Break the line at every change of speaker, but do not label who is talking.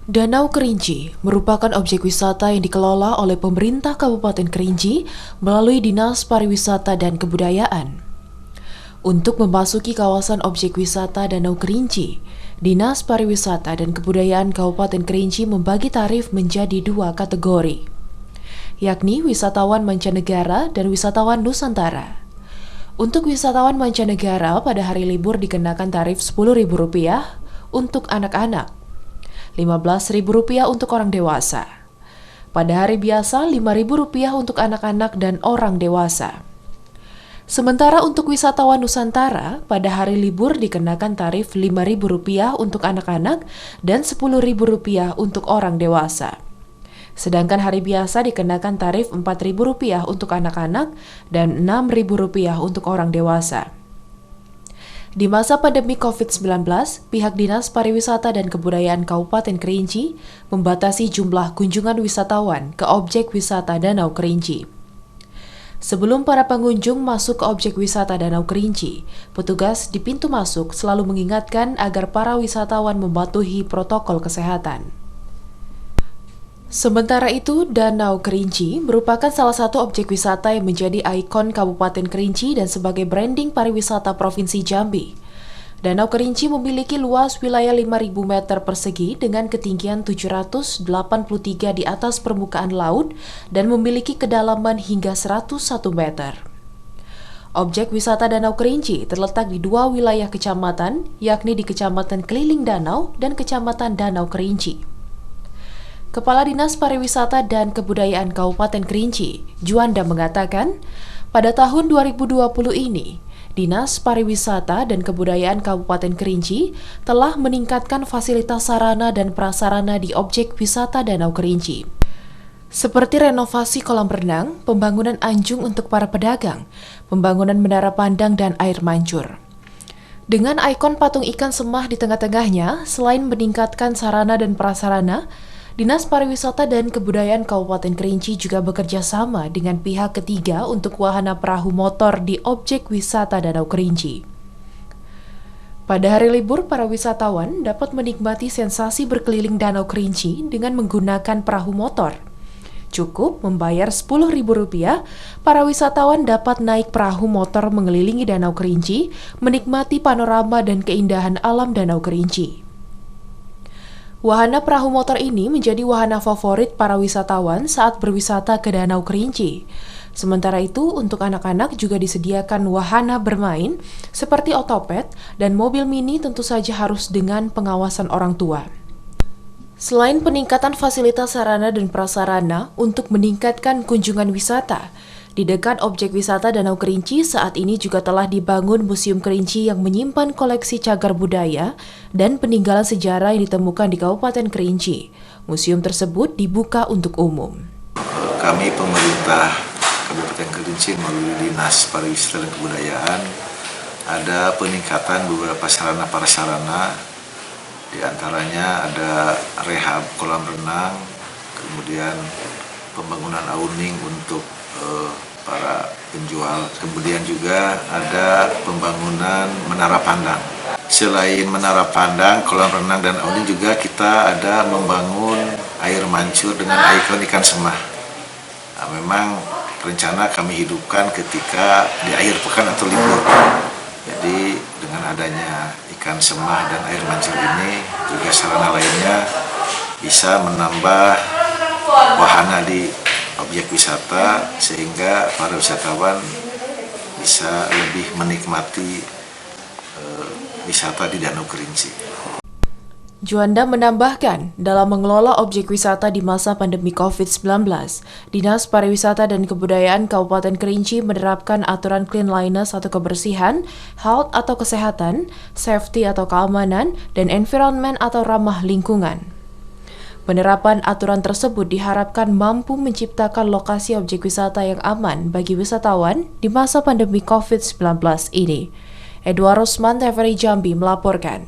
Danau Kerinci merupakan objek wisata yang dikelola oleh pemerintah Kabupaten Kerinci melalui Dinas Pariwisata dan Kebudayaan. Untuk memasuki kawasan objek wisata Danau Kerinci, Dinas Pariwisata dan Kebudayaan Kabupaten Kerinci membagi tarif menjadi dua kategori, yakni wisatawan mancanegara dan wisatawan Nusantara. Untuk wisatawan mancanegara pada hari libur dikenakan tarif Rp10.000 untuk anak-anak, Rp15.000 untuk orang dewasa. Pada hari biasa, Rp5.000 untuk anak-anak dan orang dewasa. Sementara untuk wisatawan Nusantara, pada hari libur dikenakan tarif Rp5.000 untuk anak-anak dan Rp10.000 untuk orang dewasa. Sedangkan hari biasa dikenakan tarif Rp4.000 untuk anak-anak dan Rp6.000 untuk orang dewasa. Di masa pandemi COVID-19, pihak Dinas Pariwisata dan Kebudayaan Kabupaten Kerinci membatasi jumlah kunjungan wisatawan ke objek wisata Danau Kerinci. Sebelum para pengunjung masuk ke objek wisata Danau Kerinci, petugas di pintu masuk selalu mengingatkan agar para wisatawan mematuhi protokol kesehatan. Sementara itu, Danau Kerinci merupakan salah satu objek wisata yang menjadi ikon Kabupaten Kerinci dan sebagai branding pariwisata Provinsi Jambi. Danau Kerinci memiliki luas wilayah 5.000 meter persegi dengan ketinggian 783 di atas permukaan laut dan memiliki kedalaman hingga 101 meter. Objek wisata Danau Kerinci terletak di dua wilayah kecamatan, yakni di Kecamatan Keliling Danau dan Kecamatan Danau Kerinci. Kepala Dinas Pariwisata dan Kebudayaan Kabupaten Kerinci, Juanda mengatakan, pada tahun 2020 ini, Dinas Pariwisata dan Kebudayaan Kabupaten Kerinci telah meningkatkan fasilitas sarana dan prasarana di objek wisata Danau Kerinci, seperti renovasi kolam renang, pembangunan anjung untuk para pedagang, pembangunan menara pandang dan air mancur. Dengan ikon patung ikan semah di tengah-tengahnya, selain meningkatkan sarana dan prasarana, Dinas Pariwisata dan Kebudayaan Kabupaten Kerinci juga bekerja sama dengan pihak ketiga untuk wahana perahu motor di objek wisata Danau Kerinci. Pada hari libur, para wisatawan dapat menikmati sensasi berkeliling Danau Kerinci dengan menggunakan perahu motor. Cukup membayar Rp10.000, para wisatawan dapat naik perahu motor mengelilingi Danau Kerinci, menikmati panorama dan keindahan alam Danau Kerinci. Wahana perahu motor ini menjadi wahana favorit para wisatawan saat berwisata ke Danau Kerinci. Sementara itu, untuk anak-anak juga disediakan wahana bermain seperti otopet dan mobil mini, tentu saja harus dengan pengawasan orang tua. Selain peningkatan fasilitas sarana dan prasarana untuk meningkatkan kunjungan wisata, di dekat objek wisata Danau Kerinci saat ini juga telah dibangun Museum Kerinci yang menyimpan koleksi cagar budaya dan peninggalan sejarah yang ditemukan di Kabupaten Kerinci. Museum tersebut dibuka untuk umum.
Kami pemerintah Kabupaten Kerinci melalui Dinas Pariwisata dan Kebudayaan ada peningkatan beberapa sarana prasarana, di antaranya ada rehab kolam renang, kemudian pembangunan awning untuk para penjual. Kemudian juga ada pembangunan menara pandang. Selain menara pandang, kolam renang dan awning juga kita ada membangun air mancur dengan ikon ikan semah. Nah, memang rencana kami hidupkan ketika di akhir pekan atau libur. Jadi dengan adanya ikan semah dan air mancur ini, juga sarana lainnya bisa menambah wahana di objek wisata sehingga para wisatawan bisa lebih menikmati wisata di Danau Kerinci.
Juanda menambahkan, dalam mengelola objek wisata di masa pandemi COVID-19, Dinas Pariwisata dan Kebudayaan Kabupaten Kerinci menerapkan aturan cleanliness atau kebersihan, health atau kesehatan, safety atau keamanan, dan environment atau ramah lingkungan. Penerapan aturan tersebut diharapkan mampu menciptakan lokasi objek wisata yang aman bagi wisatawan di masa pandemi COVID-19 ini. Edward Rosman, TVRI Jambi melaporkan.